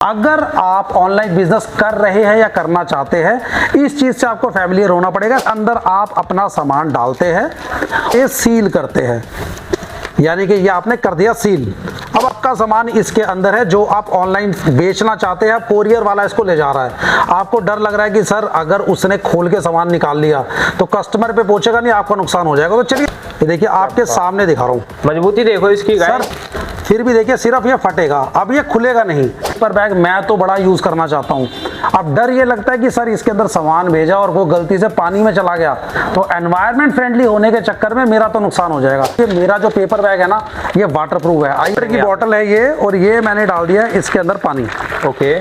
अगर आप online business कर रहे हैं या करना चाहते हैं, इस चीज से आपको फैमिलियर होना पड़ेगा। अंदर आप अपना सामान डालते हैं, ये सील करते हैं, यानी कि ये आपने कर दिया सील। अब आपका सामान इसके अंदर है जो आप ऑनलाइन बेचना चाहते हैं, कोरियर वाला इसको ले जा रहा है। आपको डर लग रहा है कि सर अगर उसने खोल के सामान निकाल लिया तो कस्टमर पे पहुंचेगा नहीं, आपका नुकसान हो जाएगा। तो चलिए ये देखिए आपके सामने दिखा रहा हूँ, मजबूती देखो इसकी सर। फिर भी देखिए सिर्फ ये फटेगा, अब ये खुलेगा नहीं। पर बैग मैं तो बड़ा यूज करना चाहता हूँ। अब डर ये लगता है कि सर इसके अंदर सामान भेजा और वो गलती से पानी में चला गया तो एनवायरनमेंट फ्रेंडली होने के चक्कर में मेरा तो नुकसान हो जाएगा। ये मेरा जो पेपर बैग है ना, ये वाटर प्रूफ है। आई की बॉटल है ये, और ये मैंने डाल दिया है इसके अंदर पानी। ओके,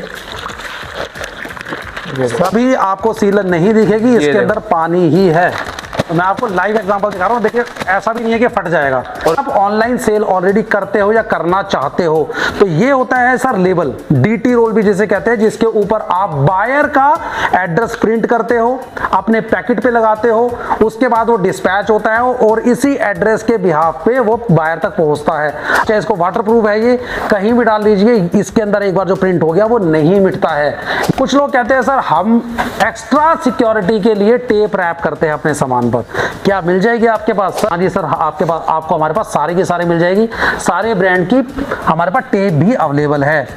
अभी आपको सीलन नहीं दिखेगी, इसके अंदर पानी ही है। तो मैं आपको लाइव एग्जांपल दिखा रहा हूँ। देखिए ऐसा भी नहीं है कि फट जाएगा। और आप ऑनलाइन सेल ऑलरेडी करते हो या करना चाहते हो तो ये होता है सर लेबल, डीटी रोल भी जिसे कहते हैं, जिसके ऊपर आप बायर का एड्रेस प्रिंट करते हो, अपने पैकेट पे लगाते हो, उसके बाद वो डिस्पैच होता है और इसी एड्रेस के बिहाफ पे वो बायर तक पहुंचता है। चाहे इसको वाटरप्रूफ है, ये कहीं भी डाल लीजिए, इसके अंदर एक बार जो प्रिंट हो गया वो नहीं मिटता है। कुछ लोग कहते हैं सर हम एक्स्ट्रा सिक्योरिटी के लिए टेप रैप करते हैं अपने सामान पर, क्या मिल जाएगी आपके पास? हाँ जी सर, आपके पास, आपको हमारे पास सारे की सारे मिल जाएगी। सारे ब्रांड की हमारे पास टेप भी अवेलेबल है।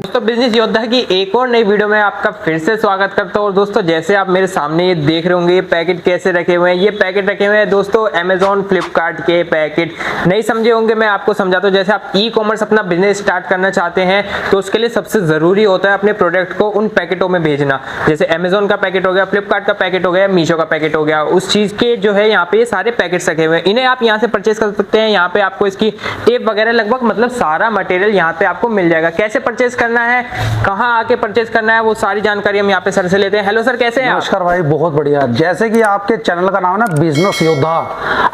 दोस्तों बिजनेस योद्धा की एक और नई वीडियो में आपका फिर से स्वागत करता हूँ। और दोस्तों जैसे आप मेरे सामने ये देख रहे होंगे, ये पैकेट कैसे रखे हुए हैं। ये पैकेट रखे हुए हैं दोस्तों अमेजॉन फ्लिपकार्ट के पैकेट। नहीं समझे होंगे, मैं आपको समझाता हूँ। जैसे आप ई कॉमर्स अपना बिजनेस स्टार्ट करना चाहते हैं तो उसके लिए सबसे जरूरी होता है अपने प्रोडक्ट को उन पैकेटों में भेजना। जैसे अमेजॉन का पैकेट हो गया, फ्लिपकार्ट का पैकेट हो गया, मीशो का पैकेट हो गया, उस चीज के जो है यहाँ पे ये सारे पैकेट्स रखे हुए हैं। इन्हें आप यहाँ से परचेज कर सकते हैं। यहाँ पे आपको इसकी टेप वगैरह लगभग मतलब सारा मटेरियल यहाँ पे आपको मिल जाएगा। कैसे परचेज करना है, कहां आके परचेज करना है, वो सारी जानकारी हम यहाँ पे सर से लेते हैं। हेलो सर, कैसे हैं? नमस्कार भाई, बहुत बढ़िया। जैसे कि आपके चैनल का नाम है ना बिजनेस योद्धा,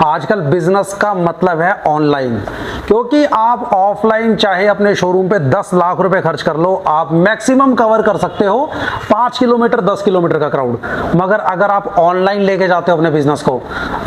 आजकल बिजनेस का मतलब है ऑनलाइन। क्योंकि आप ऑफलाइन चाहे अपने शोरूम पे 10 लाख रुपए खर्च कर लो, आप मैक्सिमम कवर कर सकते हो 5 किलोमीटर 10 किलोमीटर का क्राउड। मगर अगर आप ऑनलाइन लेके जाते हो अपने बिजनेस को,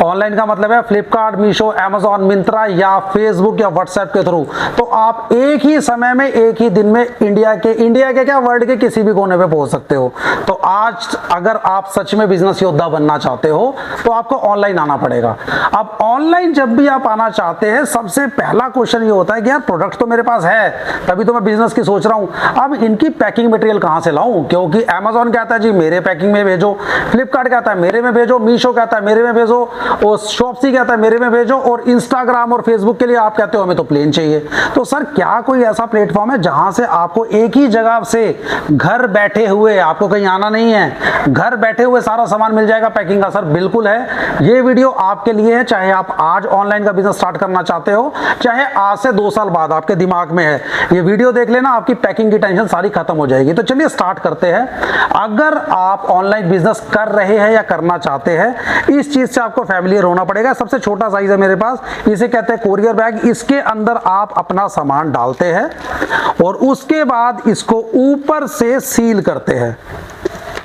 ऑनलाइन का मतलब है फ्लिपकार्ट, मीशो, अमेजॉन, मिंत्रा या फेसबुक या व्हाट्सएप के थ्रू, तो आप एक ही समय में एक ही दिन में इंडिया के क्या वर्ल्ड के किसी भी कोने पे पहुंच सकते हो। तो आज अगर आप सच में बिजनेस योद्धा बनना चाहते हो तो आपको ऑनलाइन आना पड़ेगा। अब ऑनलाइन जब भी आप आना चाहते हैं, सबसे पहला क्वेश्चन ये होता है कि यार प्रोडक्ट तो मेरे पास है, तभी तो मैं बिजनेस की सोच रहा हूं, अब इनकी पैकिंग मटेरियल कहां से लाऊं? क्योंकि अमेजॉन कहता है जी मेरे पैकिंग में भेजो, फ्लिपकार्ट कहता है मेरे में भेजो, मीशो कहता है मेरे में भेजो, और शॉप्सी कहता है मेरे में भेजो, और इंस्टाग्राम और फेसबुक के लिए आप कहते हो हमें तो प्लेन चाहिए। तो सर क्या कोई ऐसा प्लेटफॉर्म है जहां से आपको एक ही जगह से घर बैठे हुए, आपको कहीं आना नहीं है, घर बैठे हुए सारा सामान मिल जाएगा पैकिंग का? सर बिल्कुल है। ये वीडियो आपके लिए है, चाहे आप आज ऑनलाइन का बिजनेस स्टार्ट करना चाहते हो, चाहे आज से 2 साल बाद आपके दिमाग में है, ये वीडियो देख लेना, आपकी पैकिंग की टेंशन सारी खत्म हो जाएगी। तो चलिए स्टार्ट करते हैं। अगर आप ऑनलाइन बिजनेस कर रहे हैं या करना चाहते हैं, इस चीज से आपको फैमिलियर होना पड़ेगा। सबसे छोटा साइज है मेरे पास, इसे कहते हैं कोरियर बैग। इसके अंदर आप अपना सामान डालते हैं और उसके बाद इसको ऊपर से सील करते हैं,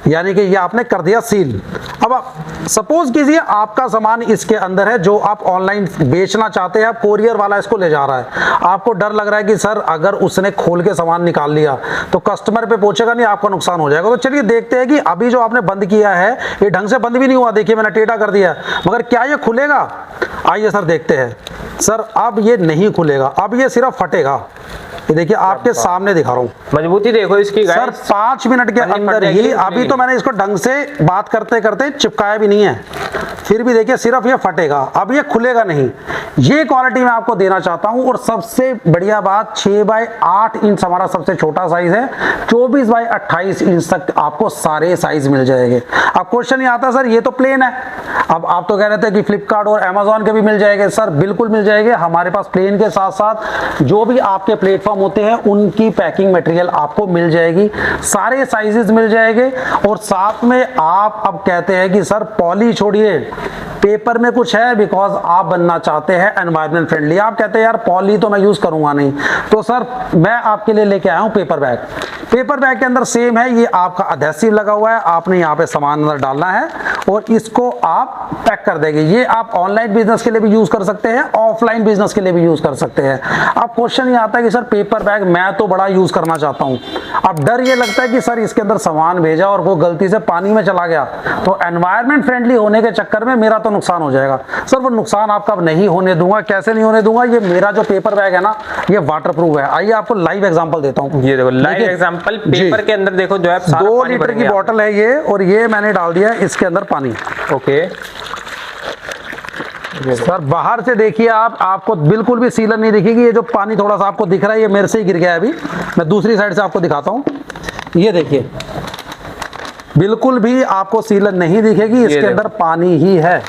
यानी कि ये आपने कर दिया सील। अब आप सपोज कीजिए आपका सामान इसके अंदर है जो आप ऑनलाइन बेचना चाहते हैं, कोरियर वाला इसको ले जा रहा है। आपको डर लग रहा है कि सर अगर उसने खोल के सामान निकाल लिया तो कस्टमर पे पहुंचेगा नहीं, आपका नुकसान हो जाएगा। तो चलिए देखते हैं कि अभी जो आपने बंद किया है ये ढंग से बंद भी नहीं हुआ। देखिए मैंने टेढ़ा कर दिया, मगर क्या ये खुलेगा? आइए सर देखते हैं। सर अब ये नहीं खुलेगा, अब ये सिर्फ फटेगा। ये देखिए आपके सामने दिखा रहा हूँ, मजबूती देखो इसकी सर। 5 मिनट के अंदर ही, अभी तो मैंने इसको ढंग से बात करते करते चिपकाया भी नहीं है, फिर भी देखिए सिर्फ ये फटेगा, अब ये खुलेगा नहीं। ये क्वालिटी मैं आपको देना चाहता हूं। और सबसे बढ़िया बात, 6 बाय 8 इंच हमारा सबसे छोटा साइज है, 24 बाय 28 इंच तक आपको सारे साइज मिल जाएंगे। अब क्वेश्चन ये आता है सर ये तो प्लेन है, अब आप तो कह रहे थे कि फ्लिपकार्ट और अमेजॉन के भी मिल जाएंगे। सर बिल्कुल मिल जाएंगे, हमारे पास प्लेन के साथ साथ जो भी आपके प्लेटफॉर्म होते हैं उनकी पैकिंग मटेरियल आपको मिल जाएगी, सारे साइजेस मिल जाएंगे। और साथ में आप अब कहते हैं कि सर पॉली छोड़िए, पेपर में कुछ है, बिकॉज आप बनना चाहते हैं एनवायरमेंट फ्रेंडली। आप कहते हैं यार पॉली तो मैं यूज करूंगा नहीं, तो सर मैं आपके लिए लेके आया हूं पेपर बैग। पेपर बैग के अंदर सेम है, ये आपका अधेसिव लगा हुआ है, आपने यहाँ पे सामान अंदर डालना है और इसको आप पैक कर देंगे। ये आप ऑनलाइन बिजनेस के लिए भी यूज कर सकते हैं, ऑफलाइन बिजनेस के लिए भी यूज कर सकते हैं। अब क्वेश्चन ये आता है कि सर पेपर बैग मैं तो बड़ा यूज करना चाहता हूं, अब डर ये लगता है कि सर इसके अंदर सामान भेजा और वो गलती से पानी में चला गया तो एनवायरमेंट फ्रेंडली होने के चक्कर में मेरा तो नुकसान हो जाएगा। सर वो नुकसान आपका नहीं होने दूंगा। कैसे नहीं होने दूंगा? ये मेरा जो पेपर बैग है ना, ये वाटरप्रूफ है। आइए आपको लाइव एग्जांपल देता हूं। ये देखो लाइव एग्जांपल, पेपर के अंदर देखो जो है 2 लीटर की बोतल है ये, और ये मैंने डाल दिया है इसके अंदर पानी। ओके सर बाहर से देखिए आप, आपको बिल्कुल भी सीलन नहीं दिखेगी। ये जो पानी थोड़ा सा आपको दिख रहा है ये मेरे से ही गिर गया है। अभी मैं दूसरी साइड से आपको दिखाता हूं। ये देखिए बिल्कुल भी आपको सीलन नहीं दिखेगी, इसके अंदर पानी ही है।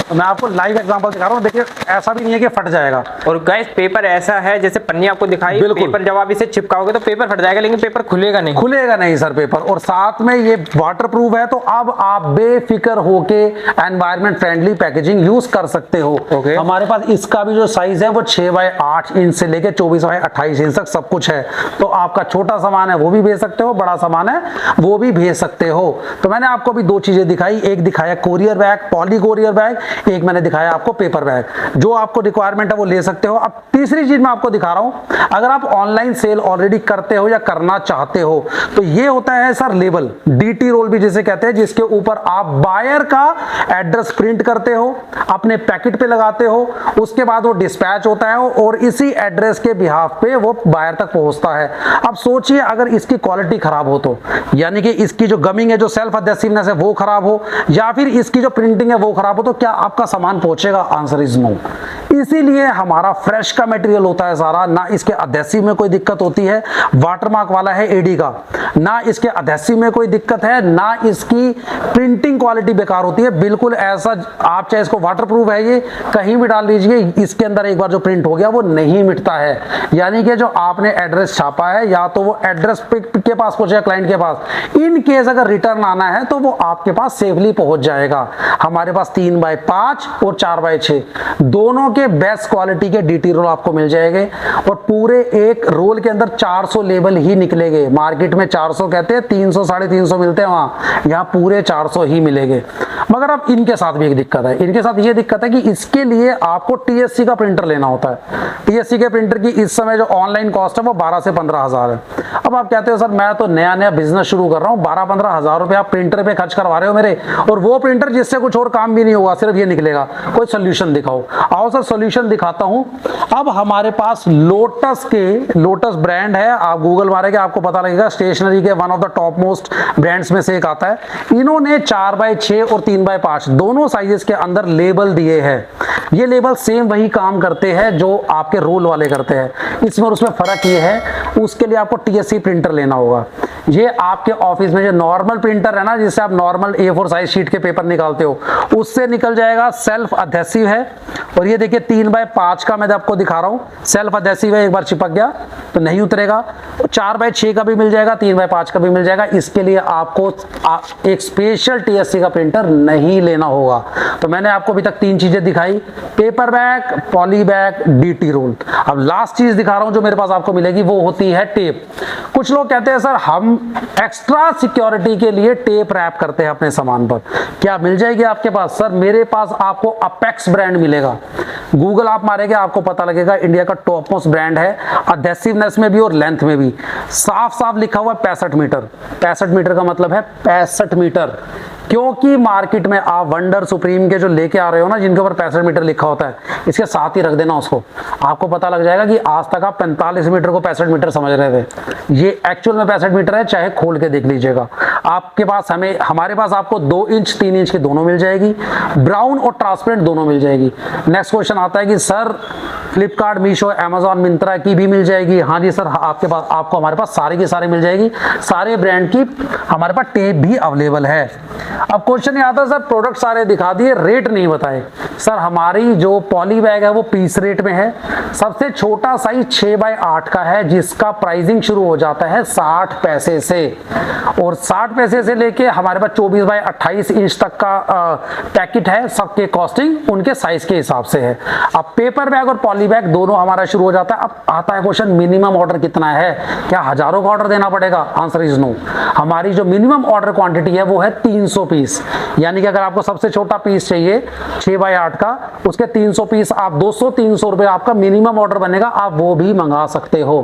तो मैं आपको लाइव एग्जांपल दिखा रहा हूँ। देखिए ऐसा भी नहीं है कि फट जाएगा। और गाइस पेपर ऐसा है जैसे पन्नी आपको दिखाई, पेपर जब आप इसे चिपकाओगे तो पेपर फट जाएगा, लेकिन पेपर खुलेगा नहीं। खुलेगा नहीं सर पेपर। और साथ में ये वाटरप्रूफ है, तो अब आप बेफिक्र होके एनवायरमेंट फ्रेंडली पैकेजिंग यूज कर सकते हो। हमारे पास इसका भी जो साइज है वो 6x8 इंच से लेके 24x28 इंच तक सब कुछ है। तो आपका छोटा सामान है वो भी भेज सकते हो, बड़ा सामान है वो भी भेज सकते हो। तो मैंने आपको भी 2 चीजें दिखाई, एक दिखाया courier bag, poly courier bag, एक मैंने दिखाया आपको पेपर बैग। जो आपको रिक्वायरमेंट है वो ले सकते हो। अब तीसरी चीज मैं आपको दिखा रहा हूं, अगर आप ऑनलाइन सेल ऑलरेडी करते हो या करना चाहते हो तो ये होता है सर लेबल, डीटी रोल भी जिसे कहते हैं, जिसके ऊपर आप बायर का एड्रेस प्रिंट करते हो, अपने पैकेट पे लगाते हो, उसके बाद वो डिस्पैच होता है और इसी एड्रेस के बिहाफ पे वो बायर तक पहुंचता है। अब सोचिए अगर इसकी क्वालिटी खराब हो तो, यानी कि इसकी जो गमिंग है, जो सेल्फ एडहेसिवनेस है वो खराब हो, या फिर इसकी जो प्रिंटिंग है वो खराब हो, तो क्या आपका सामान पहुंचेगा? Answer is no. इसीलिए हमारा फ्रेश का मटेरियल होता है सारा, ना इसके अधेसिव में कोई दिक्कत होती है, वाटरमार्क वाला है एडी का, ना इसके अधेसिव में कोई दिक्कत है, ना इसकी प्रिंटिंग क्वालिटी बेकार होती है। बिल्कुल ऐसा, आप चाहे इसको वाटरप्रूफ है, ये कहीं भी डाल दीजिए, इसके अंदर एक बार जो प्रिंट हो गया वो नहीं मिटता है। यानी कि जो आपने एड्रेस छापा है या तो वो एड्रेस के पास पहुंचेगा क्लाइंट के पास, इन केस अगर रिटर्न आना है तो वो आपके पास सेफली पहुंच जाएगा। हमारे पास 3x5 और 4x6 दोनों के बेस्ट क्वालिटी के डीटी रोल आपको मिल जाएंगे, और पूरे एक रोल के अंदर 400 लेबल ही निकलेंगे। मार्केट में 400 कहते हैं, 300 350 मिलते हैं वहां, यहाँ पूरे 400 ही मिलेंगे। मगर अब इनके साथ भी एक दिक्कत है, इनके साथ ये दिक्कत है कि इसके लिए आपको टीएससी का प्रिंटर लेना होता है। टीएससी के प्रिंटर की इस समय जो ऑनलाइन कॉस्ट है वो 12 से 15 हजार है। अब आप कहते हो सर मैं तो नया नया बिजनेस शुरू कर रहा हूँ, 12-15 हजार रुपए आप प्रिंटर पे खर्च करवा रहे हो मेरे, और वो प्रिंटर जिससे कुछ और काम भी नहीं होगा, सिर्फ ये निकलेगा। कोई सोल्यूशन दिखाओ। आओ सर सोल्यूशन दिखाता हूं। अब हमारे पास लोटस ब्रांड है, आप गूगल मारेंगे आपको पता लगेगा, स्टेशनरी के one of the top most brands में से एक आता है। इन्होंने 4x6 और 3x5 दोनों साइजेस के अंदर लेबल दिए हैं। ये लेबल सेम वही काम करते हैं जो आपके रोल वाले करते हैं, इसमें और उसमें फर्क ये है, उसके लिए आपको टीएससी प्रिंटर लेना होगा। ये आपके ऑफिस में जो नॉर्मल प्रिंटर है ना, जिससे आप नॉर्मल A4 साइज शीट के पेपर निकालते हो, उससे निकल जाएगा। सेल्फ अधेसिव है, और ये देखिए 3x5 का मैं आपको दिखा रहा हूं, सेल्फ अधेसिव है, एक बार चिपक गया तो नहीं उतरेगा। 4x6 का भी मिल जाएगा, 3x5 का भी मिल जाएगा। इसके लिए आपको एक स्पेशल टीएससी का प्रिंटर नहीं लेना होगा। तो मैंने आपको अभी तक 3 चीजें दिखाई, paper bag, poly bag, DT roll. अब लास्ट चीज दिखा रहा हूं जो मेरे पास आपको मिलेगी, वो होती है टेप। कुछ लोग कहते हैं सर हम एक्स्ट्रा सिक्योरिटी के लिए टेप रैप करते हैं अपने सामान पर, क्या मिल जाएगी आपके पास? सर मेरे पास आपको अपेक्स ब्रांड मिलेगा। गूगल आप मारेंगे आपको पता लगेगा, इंडिया का टॉप मोस्ट ब्रांड है, अधेसिवनेस में भी और लेंथ में भी। साफ साफ लिखा हुआ है 65 मीटर। 65 मीटर का मतलब है 65 मीटर, क्योंकि मार्केट में आप वंडर सुप्रीम के जो लेके आ रहे हो ना, जिनके ऊपर 65 मीटर लिखा होता है, इसके साथ ही रख देना उसको, आपको पता लग जाएगा कि आज तक आप 45 मीटर को 65 मीटर समझ रहे थे। ये एक्चुअल में 65 मीटर है, चाहे खोल के देख लीजिएगा। आपके पास हमारे पास आपको 2 इंच 3 इंच की दोनों मिल जाएगी, ब्राउन और ट्रांसपेरेंट दोनों मिल जाएगी। नेक्स्ट क्वेश्चन आता है कि sir Flipkart, Meesho, Amazon, Myntra की भी मिल जाएगी? हाँ जी सर, आपके पास आपको हमारे पास सारी की सारी मिल जाएगी, सारे ब्रांड की हमारे पास टेप भी अवेलेबल है। अब क्वेश्चन ये आता है सर प्रोडक्ट सारे दिखा दिए, रेट नहीं बताए। सर हमारी जो पॉली बैग है वो पीस रेट में है, सबसे छोटा साइज 6x8 का है, जिसका प्राइसिंग शुरू हो जाता है 60 पैसे से, और 60 पैसे से लेके हमारे पास 24x28 इंच तक का पैकेट है, सबके कॉस्टिंग उनके साइज के हिसाब से है। अब पेपर बैग और पॉली बैग दोनों हमारा शुरू हो जाता है। अब आता है क्वेश्चन मिनिमम ऑर्डर कितना है, क्या हजारों का ऑर्डर देना पड़ेगा? Answer is no. हमारी जो मिनिमम ऑर्डर क्वांटिटी है वो है 300 पीस, यानी कि अगर आपको सबसे छोटा पीस चाहिए 6x8 का, उसके 300 पीस आप 200-300 रुपए आपका मिनिमम ऑर्डर बनेगा, आप वो भी मंगा सकते हो।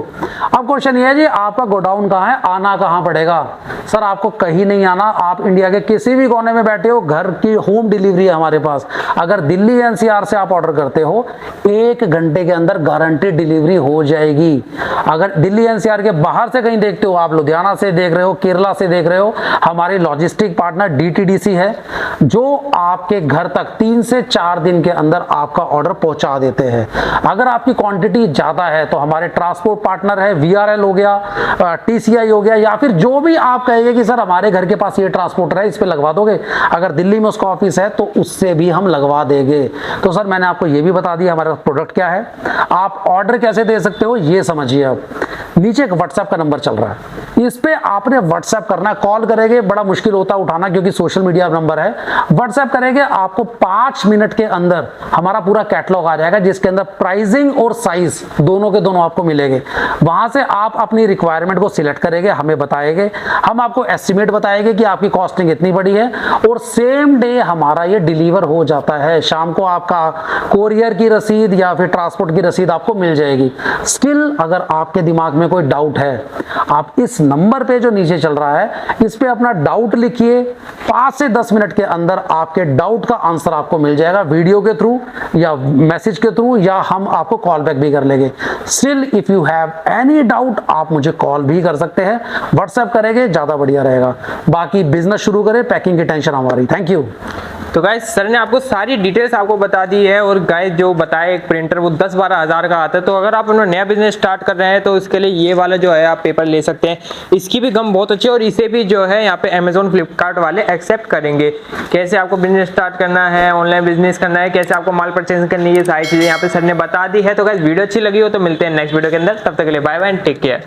अब क्वेश्चन ये है जी, आपका गोडाउन कहाँ है, आना कहाँ पड़ेगा? सर आपको कहीं नहीं आना, आप इंडिया के किसी भी कोने में बैठे हो, घर की होम डिलीवरी है हमारे पास। अगर दिल्ली एनसीआर से आप ऑर्डर करते हो 1 घंटे के अंदर गारंटेड डिलीवरी हो जाएगी। अगर दिल्ली एनसीआर के बाहर से कहीं देखते हो, आप लुधियाना से देख रहे हो, केरला से देख रहे हो, हमारे लॉजिस्टिक पार्टनर डीटीडीसी है जो आपके घर तक 3 से 4 दिन के अंदर आपका ऑर्डर पहुंचा देते हैं। अगर आपकी क्वांटिटी ज्यादा है तो हमारे ट्रांसपोर्ट पार्टनर है, वीआरएल हो गया, टीसीआई हो गया, या फिर जो भी आप कहेंगे कि सर हमारे घर के पास ये ट्रांसपोर्टर है, इस पे लगवा दोगे, अगर दिल्ली में उसका ऑफिस है तो उससे भी हम लगवा देंगे। तो सर मैंने आपको ये भी बता दिया हमारा प्रोडक्ट क्या है, आप ऑर्डर कैसे दे सकते हो ये समझिए। अब नीचे एक व्हाट्सएप का नंबर चल रहा है, इस पे आपने व्हाट्सएप करना, कॉल करेंगे बड़ा मुश्किल होता है उठाना क्योंकि सोशल मीडिया नंबर है। व्हाट्सएप करेंगे, आपको 5 मिनट के अंदर हमारा पूरा कैटलॉग आ जाएगा जिसके अंदर प्राइसिंग और साइज दोनों के दोनों आपको मिलेंगे। वहां से आप अपनी रिक्वायरमेंट को सिलेक्ट करेंगे, हमें बताएंगे, हम आपको एस्टिमेट बताएंगे कि आपकी कॉस्टिंग इतनी बड़ी है, और सेम डे हमारा ये डिलीवर हो जाता है। शाम को आपका कोरियर की रसीद या फिर ट्रांसपोर्ट की रसीद आपको मिल जाएगी। स्टिल अगर आपके दिमाग में कोई डाउट है, आप इस नंबर पे जो नीचे चल रहा है इस पे अपना डाउट लिखिए, 5 से 10 मिनट के अंदर आपके डाउट का आंसर आपको मिल जाएगा, वीडियो के थ्रू या मैसेज के थ्रू, या हम आपको कॉल बैक भी कर लेंगे। Still if you have any doubt आप मुझे कॉल भी कर सकते हैं, व्हाट्सएप करेंगे ज्यादा बढ़िया रहेगा। बाकी बिजनेस शुरू करें, पैकिंग की टेंशन हमारी। Thank you. तो गाइस सर ने आपको सारी डिटेल्स आपको बता दी है, और गाइस जो बताए एक प्रिंटर वो 10-12 हज़ार का आता है। तो अगर आप अपना नया बिजनेस स्टार्ट कर रहे हैं तो उसके लिए ये वाला जो है आप पेपर ले सकते हैं, इसकी भी गम बहुत अच्छी है, और इसे भी जो है यहाँ पे अमेजोन फ्लिपकार्ट वाले एक्सेप्ट करेंगे। कैसे आपको बिजनेस स्टार्ट करना है, ऑनलाइन बिजनेस करना है, कैसे आपको माल परचेज करनी है, ये सारी चीजें यहाँ पे सर ने बता दी है। तो गाइस वीडियो अच्छी लगी हो तो मिलते हैं नेक्स्ट वीडियो के अंदर, तब तक के लिए bye bye and take care.